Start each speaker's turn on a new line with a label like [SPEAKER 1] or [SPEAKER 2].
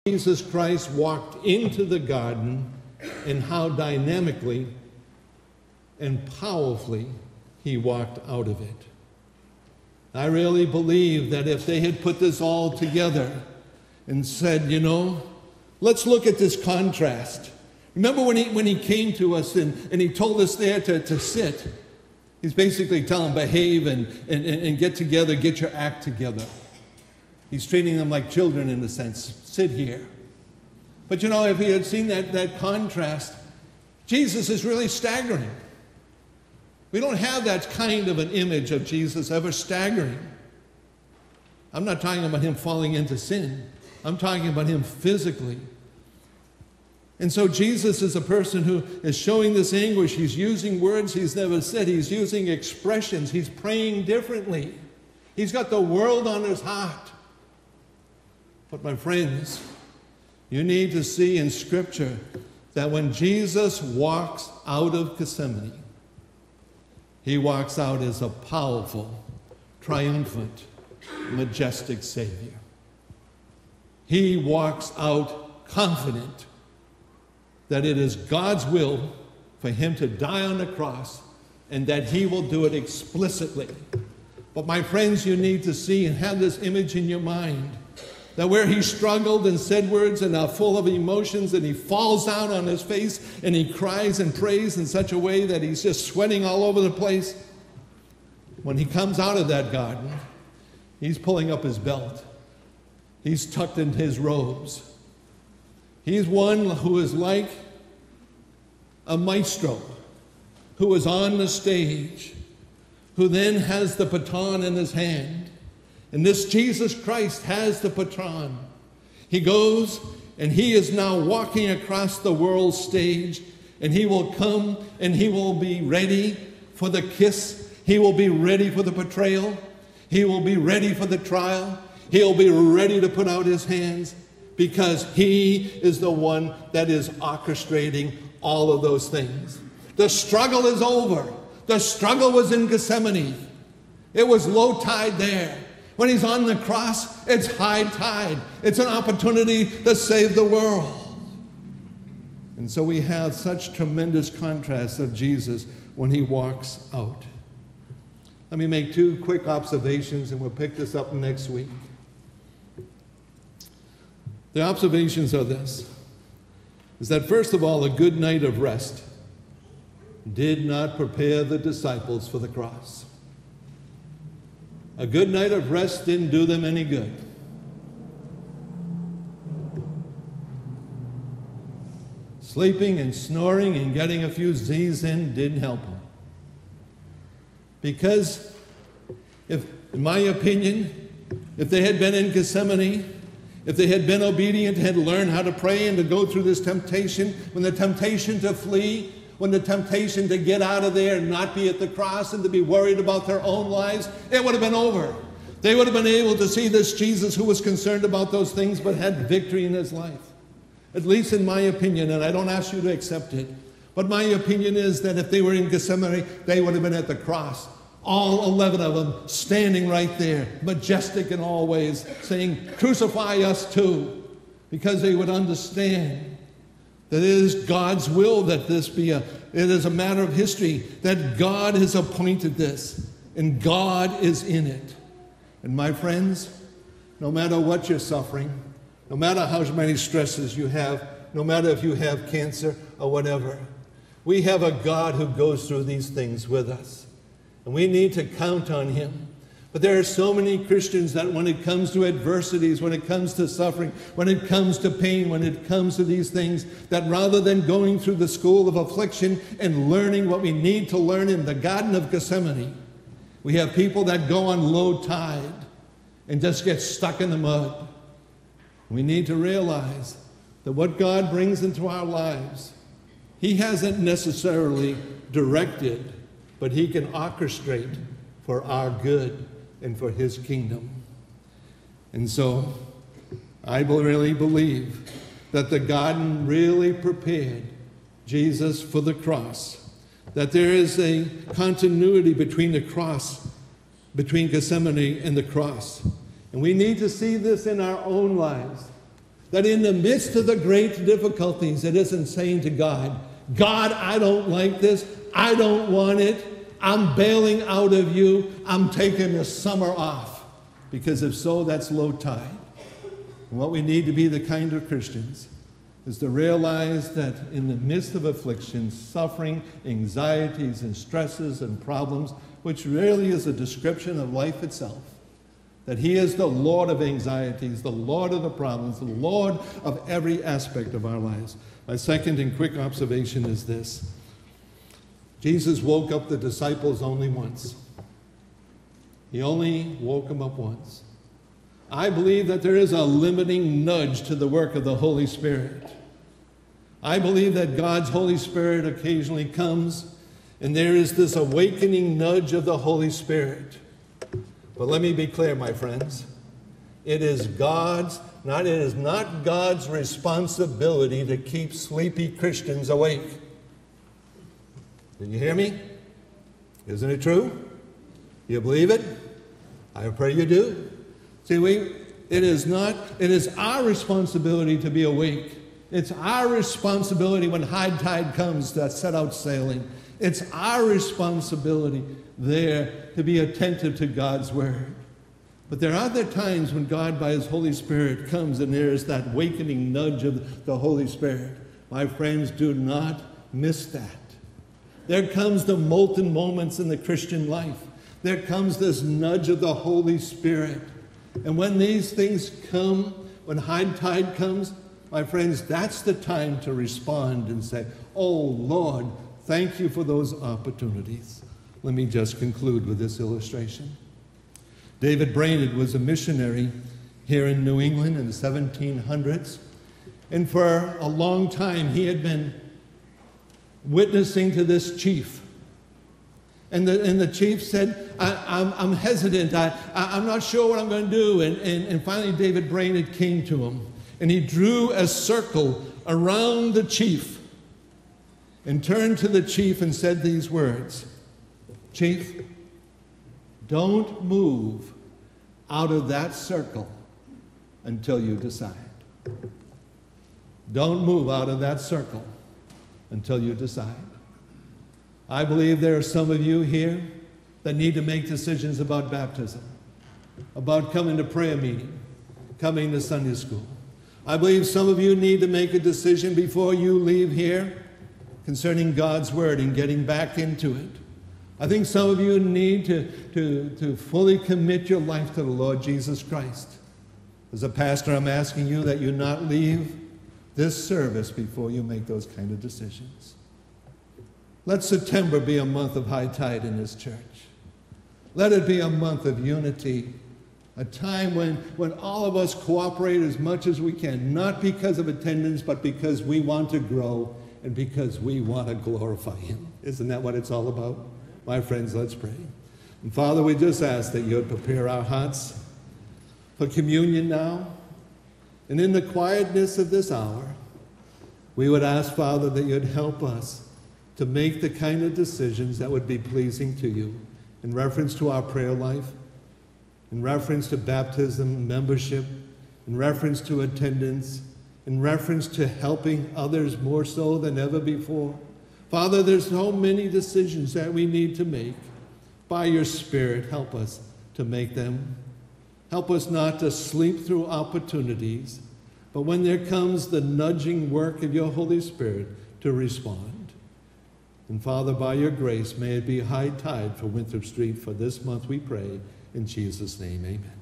[SPEAKER 1] Jesus Christ walked into the garden and how dynamically and powerfully he walked out of it. I really believe that if they had put this all together and said, you know, let's look at this contrast. Remember when he came to us and he told us there to sit. He's basically telling them, behave and get together, get your act together. He's treating them like children in a sense. Sit here. But you know, if he had seen that contrast, Jesus is really staggering. We don't have that kind of an image of Jesus ever staggering. I'm not talking about him falling into sin. I'm talking about him physically. And so Jesus is a person who is showing this anguish. He's using words he's never said. He's using expressions. He's praying differently. He's got the world on his heart. But my friends, you need to see in Scripture that when Jesus walks out of Gethsemane, he walks out as a powerful, triumphant, majestic Savior. He walks out confident that it is God's will for him to die on the cross and that he will do it explicitly. But my friends, you need to see and have this image in your mind that where he struggled and said words and are full of emotions and he falls down on his face and he cries and prays in such a way that he's just sweating all over the place. When he comes out of that garden, he's pulling up his belt. He's tucked in his robes. He's one who is like a maestro who is on the stage, who then has the baton in his hand. And this Jesus Christ has the baton. He goes and he is now walking across the world stage, and he will come and he will be ready for the kiss. He will be ready for the betrayal. He will be ready for the trial. He'll be ready to put out his hands because he is the one that is orchestrating all of those things. The struggle is over. The struggle was in Gethsemane. It was low tide there. When he's on the cross, it's high tide. It's an opportunity to save the world. And so we have such tremendous contrasts of Jesus when he walks out. Let me make two quick observations and we'll pick this up next week. The observations are this, is that first of all, a good night of rest did not prepare the disciples for the cross. A good night of rest didn't do them any good. Sleeping and snoring and getting a few Z's in didn't help them. Because, in my opinion, if they had been in Gethsemane, if they had been obedient, had learned how to pray and to go through this temptation, when the temptation to flee, when the temptation to get out of there and not be at the cross and to be worried about their own lives, it would have been over. They would have been able to see this Jesus who was concerned about those things but had victory in his life. At least in my opinion, and I don't ask you to accept it, but my opinion is that if they were in Gethsemane, they would have been at the cross. All 11 of them standing right there, majestic in all ways, saying, crucify us too, because they would understand that it is God's will that this be it is a matter of history, that God has appointed this, and God is in it. And my friends, no matter what you're suffering, no matter how many stresses you have, no matter if you have cancer or whatever, we have a God who goes through these things with us. And we need to count on him. But there are so many Christians that when it comes to adversities, when it comes to suffering, when it comes to pain, when it comes to these things, that rather than going through the school of affliction and learning what we need to learn in the Garden of Gethsemane, we have people that go on low tide and just get stuck in the mud. We need to realize that what God brings into our lives, he hasn't necessarily directed, but he can orchestrate for our good and for his kingdom. And so I really believe that the garden really prepared Jesus for the cross, that there is a continuity between the cross, between Gethsemane and the cross. And we need to see this in our own lives, That in the midst of the great difficulties, it isn't saying to God, God, I don't like this. I don't want it. I'm bailing out of you. I'm taking the summer off. Because if so, that's low tide. And what we need to be the kind of Christians is to realize that in the midst of afflictions, suffering, anxieties, and stresses and problems, which really is a description of life itself, that He is the Lord of anxieties, the Lord of the problems, the Lord of every aspect of our lives. My second and quick observation is this. Jesus woke up the disciples only once. He only woke them up once. I believe that there is a limiting nudge to the work of the Holy Spirit. I believe that God's Holy Spirit occasionally comes, and there is this awakening nudge of the Holy Spirit. But let me be clear, my friends. It is not God's responsibility to keep sleepy Christians awake. Did you hear me? Isn't it true? You believe it? I pray you do. See, it is our responsibility to be awake. It's our responsibility when high tide comes to set out sailing. It's our responsibility there to be attentive to God's word. But there are other times when God, by His Holy Spirit, comes and there is that awakening nudge of the Holy Spirit. My friends, do not miss that. There comes the molten moments in the Christian life. There comes this nudge of the Holy Spirit. And when these things come, when high tide comes, my friends, that's the time to respond and say, oh, Lord, thank you for those opportunities. Let me just conclude with this illustration. David Brainerd was a missionary here in New England in the 1700s. And for a long time, he had been witnessing to this chief. And the chief said, I'm hesitant. I'm not sure what I'm going to do. And finally, David Brainerd came to him. And he drew a circle around the chief and turned to the chief and said these words, Chief, don't move out of that circle until you decide. Don't move out of that circle until you decide. I believe there are some of you here that need to make decisions about baptism, about coming to prayer meeting, coming to Sunday school. I believe some of you need to make a decision before you leave here concerning God's word and getting back into it. I think some of you need to fully commit your life to the Lord Jesus Christ. As a pastor, I'm asking you that you not leave this service before you make those kind of decisions. Let September be a month of high tide in this church. Let it be a month of unity, a time when all of us cooperate as much as we can, not because of attendance, but because we want to grow and because we want to glorify Him. Isn't that what it's all about? My friends, let's pray. And Father, we just ask that you would prepare our hearts for communion now. And in the quietness of this hour, we would ask, Father, that you'd help us to make the kind of decisions that would be pleasing to you in reference to our prayer life, in reference to baptism, membership, in reference to attendance, in reference to helping others more so than ever before. Father, there's so many decisions that we need to make. By your Spirit, help us to make them. Help us not to sleep through opportunities, but when there comes the nudging work of your Holy Spirit, to respond. And Father, by your grace, may it be high tide for Winthrop Street for this month, we pray. In Jesus' name, amen.